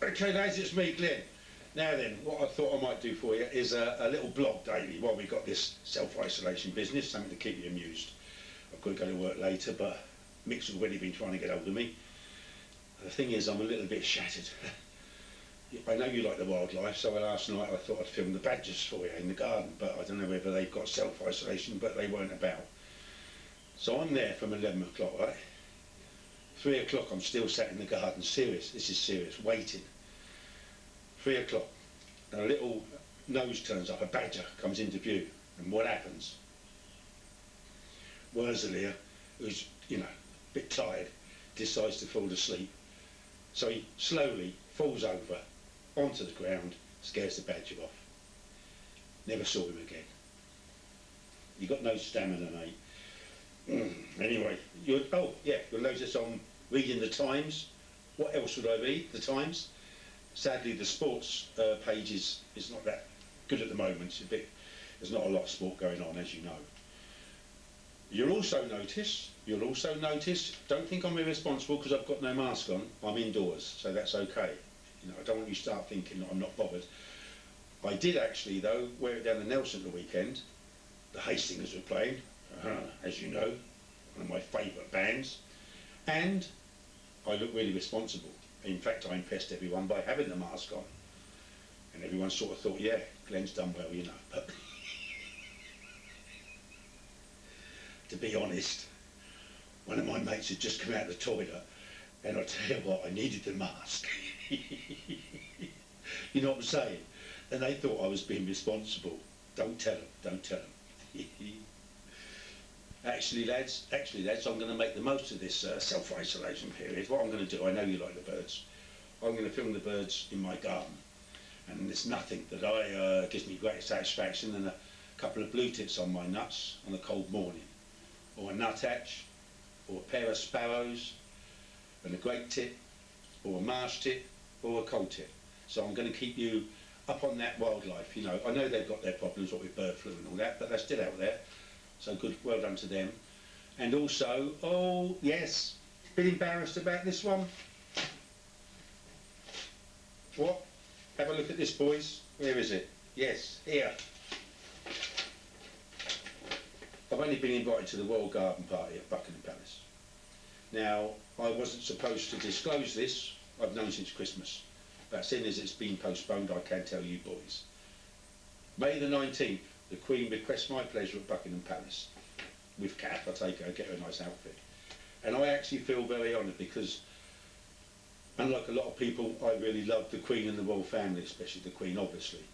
Okay lads, it's me, Glenn. Now then, what I thought I might do for you is a little blog daily while we've got this self-isolation business, something to keep you amused. I've got to go to work later, but Mick's already been trying to get hold of me. The thing is, I'm a little bit shattered. I know you like the wildlife, so last night I thought I'd film the badgers for you in the garden, but I don't know whether they've got self-isolation, but they weren't about. So I'm there from 11 o'clock, right? 3 o'clock I'm still sat in the garden, serious, this is serious, waiting. 3 o'clock, and a little nose turns up, a badger comes into view, and what happens? Wurzellier, who's, a bit tired, decides to fall asleep. So he slowly falls over onto the ground, scares the badger off. Never saw him again. You got no stamina, mate. Anyway, you'll notice I'm reading the Times. What else would I read? The Times. Sadly, the sports page is not that good at the moment. There's not a lot of sport going on, as you know. You'll also notice, don't think I'm irresponsible because I've got no mask on. I'm indoors, so that's okay. I don't want you to start thinking that I'm not bothered. I did actually, though, wear it down to Nelson the weekend. The Hastings were playing, as you know, one of my favourite bands. And I look really responsible. In fact, I impressed everyone by having the mask on. And everyone sort of thought, yeah, Glenn's done well, But to be honest, one of my mates had just come out of the toilet, and I tell you what, I needed the mask. You know what I'm saying? And they thought I was being responsible. Don't tell them. Actually, lads, I'm going to make the most of this self-isolation period. What I'm going to do, I know you like the birds. I'm going to film the birds in my garden. And there's nothing that gives me greater satisfaction than a couple of blue tits on my nuts on a cold morning. Or a nuthatch, or a pair of sparrows, and a great tit, or a marsh tit, or a coal tit. So I'm going to keep you up on that wildlife. I know they've got their problems, what with bird flu and all that, but they're still out there. So good, well done to them. And also, oh yes, bit embarrassed about this one. What? Have a look at this, boys. Where is it? Yes, here. I've only been invited to the Royal Garden Party at Buckingham Palace. Now, I wasn't supposed to disclose this. I've known since Christmas. But seeing as it's been postponed, I can tell you boys. May the 19th, the Queen requests my pleasure at Buckingham Palace. With Kath, I take her, get her a nice outfit. And I actually feel very honoured because, unlike a lot of people, I really love the Queen and the royal family, especially the Queen, obviously.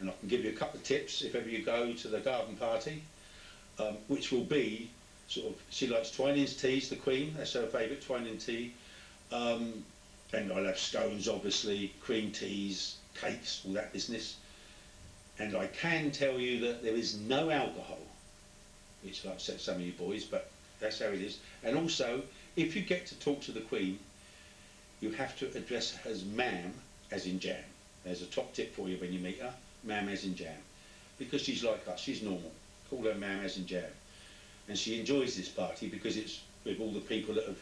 And I can give you a couple of tips if ever you go to the garden party. Which will be she likes Twinings teas, the Queen, that's her favourite, Twining tea. And I'll have scones, obviously, cream teas, cakes, all that business. And I can tell you that there is no alcohol, which will upset some of you boys, but that's how it is. And also, if you get to talk to the Queen, you have to address her as ma'am, as in jam. There's a top tip for you when you meet her, ma'am as in jam. Because she's like us, she's normal. Call her ma'am as in jam. And she enjoys this party because it's with all the people that have,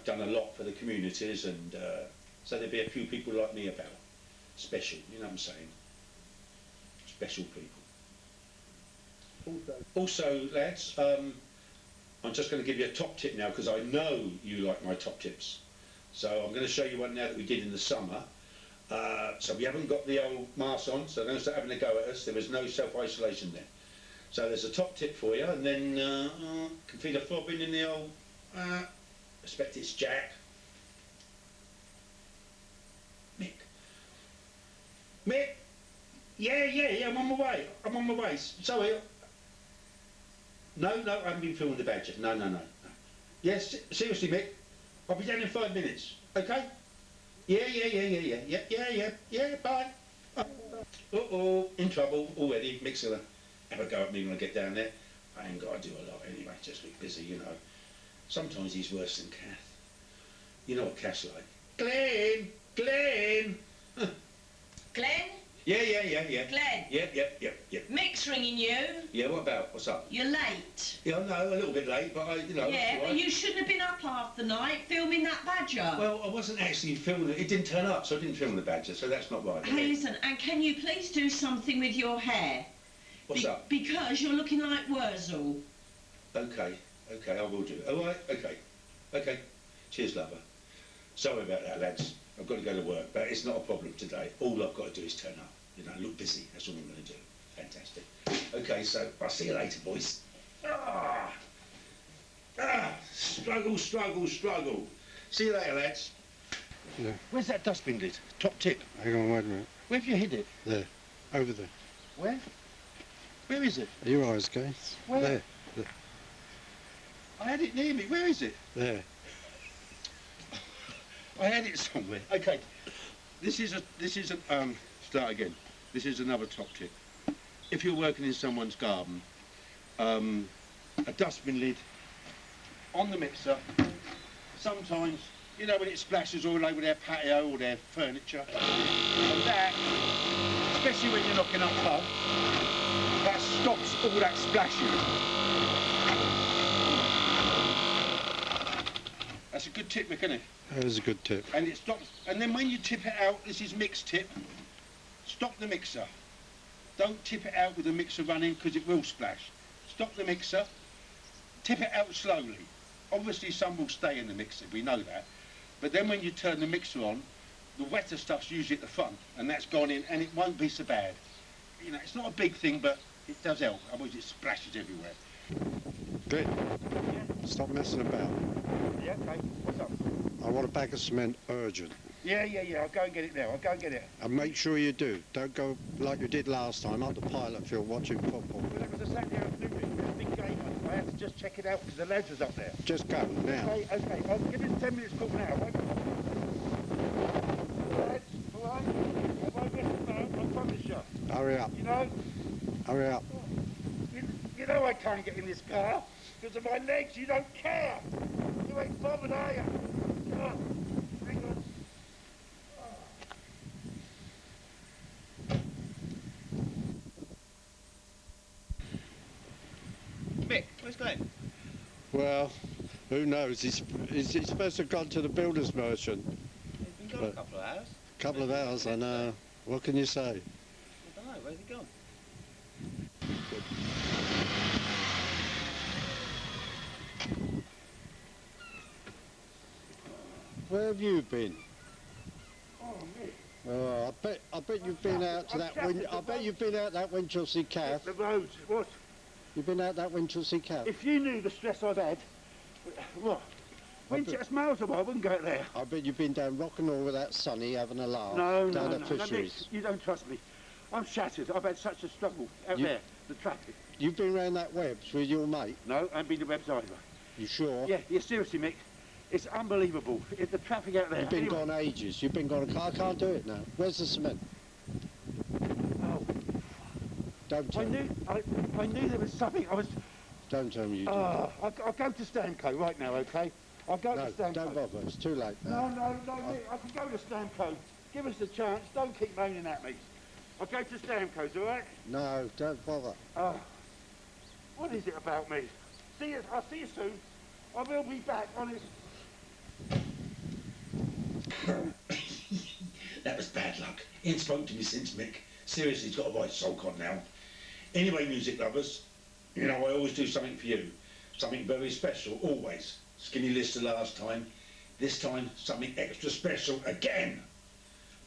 done a lot for the communities, and so there'll be a few people like me about. Special, you know what I'm saying? Special people. Also, lads, I'm just going to give you a top tip now because I know you like my top tips. So I'm going to show you one now that we did in the summer. So we haven't got the old mask on, so don't start having a go at us. There was no self-isolation there. So there's a top tip for you, and then can feel a throbbing in the old, I expect it's Jack. Mick, yeah, I'm on my way, sorry. No, I haven't been filming the badger, no. Yes, seriously Mick, I'll be down in 5 minutes, okay? Yeah, bye. Uh-oh, in trouble already, Mick's gonna have a go at me when I get down there. I ain't got to do a lot anyway, just be busy, Sometimes he's worse than Kath. You know what Kath's like. Glenn! Glenn? Yeah. Glenn. Yep. Mick's ringing you. Yeah, what about? What's up? You're late. Yeah, I know, a little bit late, but Yeah, it's all but right. you shouldn't have been up half the night filming that badger. Well, I wasn't actually filming it. It didn't turn up, so I didn't film the badger, so that's not right. Hey, listen, and can you please do something with your hair? What's up? Because you're looking like Wurzel. Okay, I will do it. All right, okay. Cheers, lover. Sorry about that, lads. I've got to go to work, but it's not a problem today. All I've got to do is turn up. You know, look busy. That's all I'm going to do. Fantastic. Okay, so I'll see you later, boys. Struggle. See you later, lads. Yeah. Where's that dustbin lid? Top tip. Hang on, wait a minute. Where have you hid it? There. Over there. Where? Where is it? Are your eyes, Gates? Where? There. I had it near me. Where is it? There. I had it somewhere. Okay. Start again. This is another top tip. If you're working in someone's garden, a dustbin lid on the mixer, sometimes, you know, when it splashes all over their patio or their furniture, and that, especially when you're knocking up pub, that stops all that splashing. That's a good tip, Mick, isn't it? That is a good tip. And it stops, and then when you tip it out, this is mix tip, stop the mixer. Don't tip it out with the mixer running because it will splash. Stop the mixer, tip it out slowly. Obviously some will stay in the mixer, we know that. But then when you turn the mixer on, the wetter stuff's usually at the front, and that's gone in, and it won't be so bad. You know, it's not a big thing, but it does help, otherwise it splashes everywhere. Good. Yeah. Stop messing about. Yeah, okay. What's up? I want a bag of cement urgent. Yeah. I'll go and get it now. I'll go and get it. And make sure you do. Don't go like you did last time up the pilot field watching football. Well, it was a Saturday afternoon. It was a big game. I had to just check it out because the lads was up there. Just go now. Okay. I'll give it 10 minutes call now. Won't lads, all right? I won't miss it, man. I promise you. Hurry up. You know? Hurry up. You know I can't get in this car because of my legs. You don't care. You ain't bothered, are you? Oh, hang on. Mick, where's Glenn? Well, who knows? He's supposed to have gone to the builder's merchant. He's been gone a couple of hours. Couple of hours, I know. What can you say? I don't know, where's he gone? Where have you been? Oh, Mick. Oh, I bet you've been out to that I bet you've been out that Winchelsea Calf. The roads, what? You've been out that Winchelsea Calf. If you knew the stress I've had, what? Winchester's miles away, I wouldn't go there. I bet you've been down Rock'n'Roll with that Sonny having a laugh No, down no, at Fisheries. Mick, you don't trust me. I'm shattered. I've had such a struggle out there, the traffic. You've been round that Webbs with your mate? No, I ain't been to Webbs either. You sure? Yeah, seriously, Mick. It's unbelievable. The traffic out there. You've been Anyway. gone ages. You've been gone. I can't do it now. Where's the cement? Oh, Don't tell me. I knew there was something. Don't tell me you did. I'll go to Stamco right now, okay? I'll go to Stamco. Don't bother. It's too late now. No, Mick, I can go to Stamco. Give us a chance. Don't keep moaning at me. I'll go to Stamco's, all right? No, don't bother. What is it about me? I'll see you soon. I will be back, honest. That was bad luck. He ain't spoken to me since, Mick. Seriously, he's got a right sulk on now. Anyway, music lovers, you know I always do something for you. Something very special, always. Skinny Lister last time. This time, something extra special again.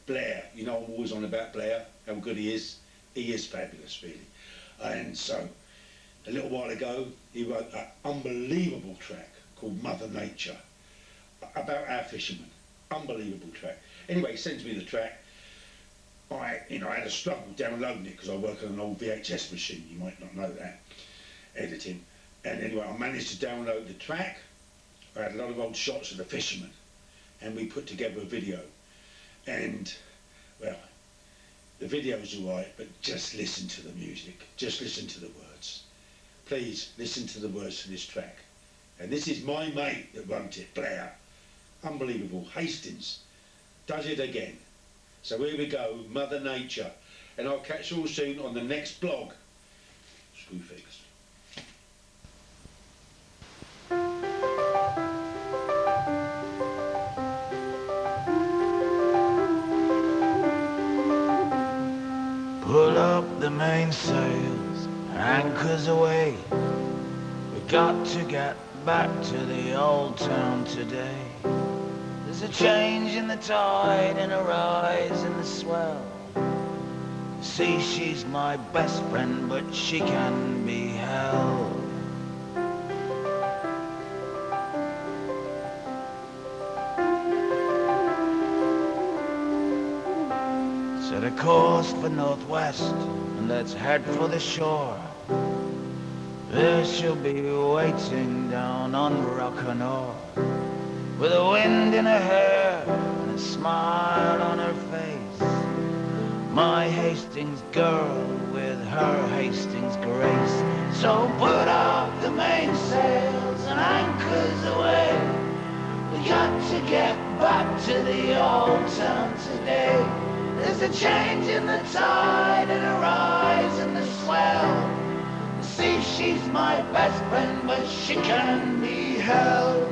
Blair, you know I'm always on about Blair, how good he is. He is fabulous, really. And so, a little while ago, he wrote an unbelievable track called Mother Nature about our fishermen. Unbelievable track. Anyway, he sends me the track. I had a struggle downloading it because I work on an old VHS machine. You might not know that. Editing. And anyway, I managed to download the track. I had a lot of old shots of the fishermen. And we put together a video. And, well, the video's all right, but just listen to the music. Just listen to the words. Please, listen to the words to this track. And this is my mate that wrote it, Blair. Unbelievable. Hastings does it again. So here we go, Mother Nature. and I'll catch you all soon on the next blog. Screw figures. Pull up the mainsails, anchors away. We got to get back to the old town today. There's a change in the tide and a rise in the swell. See, she's my best friend, but she can be held. Set a course for northwest and let's head for the shore. There she'll be waiting down on Rock-a-Nor, with a wind in her hair and a smile on her face. My Hastings girl with her Hastings grace. So put up the mainsails and anchors away. We got to get back to the old town today. There's a change in the tide and a rise in the swell. See, she's my best friend, but she can be held.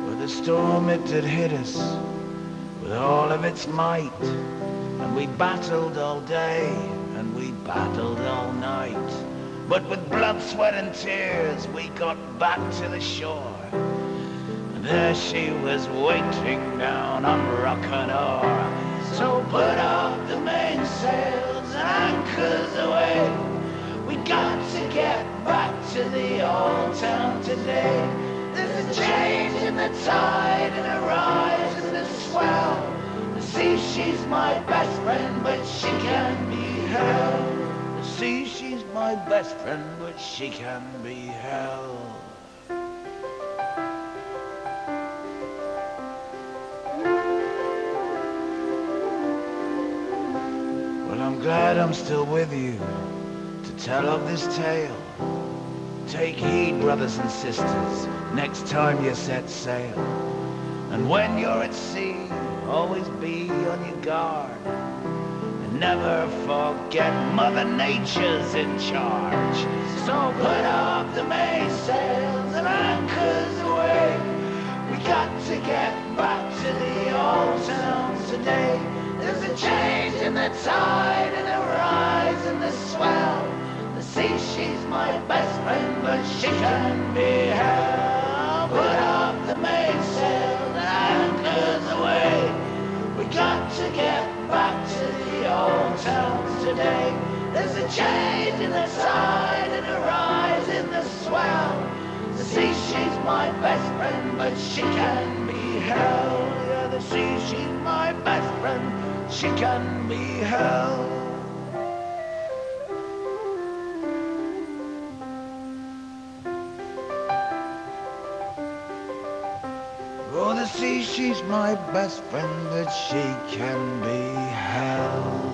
With a storm it did hit us with all of its might, and we battled all day and we battled all night. But with blood, sweat and tears we got back to the shore. And there she was waiting down on Rock-a-Nor. So put up the mainsails and anchors away. We got to get back to the old town today. There's a change in the tide and a rise in the swell. See, she's my best friend, but she can be held. See, she's my best friend, but she can be held. Well, I'm glad I'm still with you to tell of this tale. Take heed, brothers and sisters, next time you set sail. And when you're at sea, always be on your guard. Never forget Mother Nature's in charge. So put up the mainsails and anchors away. We got to get back to the old town today. There's a change in the tide and a rise in the swell. The sea, she's my best friend, but she can be held. Put up the mainsails and anchors away. We got to get back to the old town today. There's a change in the tide and a rise in the swell. The sea, she's my best friend, but she can be held. Yeah, the sea, she's my best friend, she can be held. Oh, the sea, she's my best friend, but she can be held.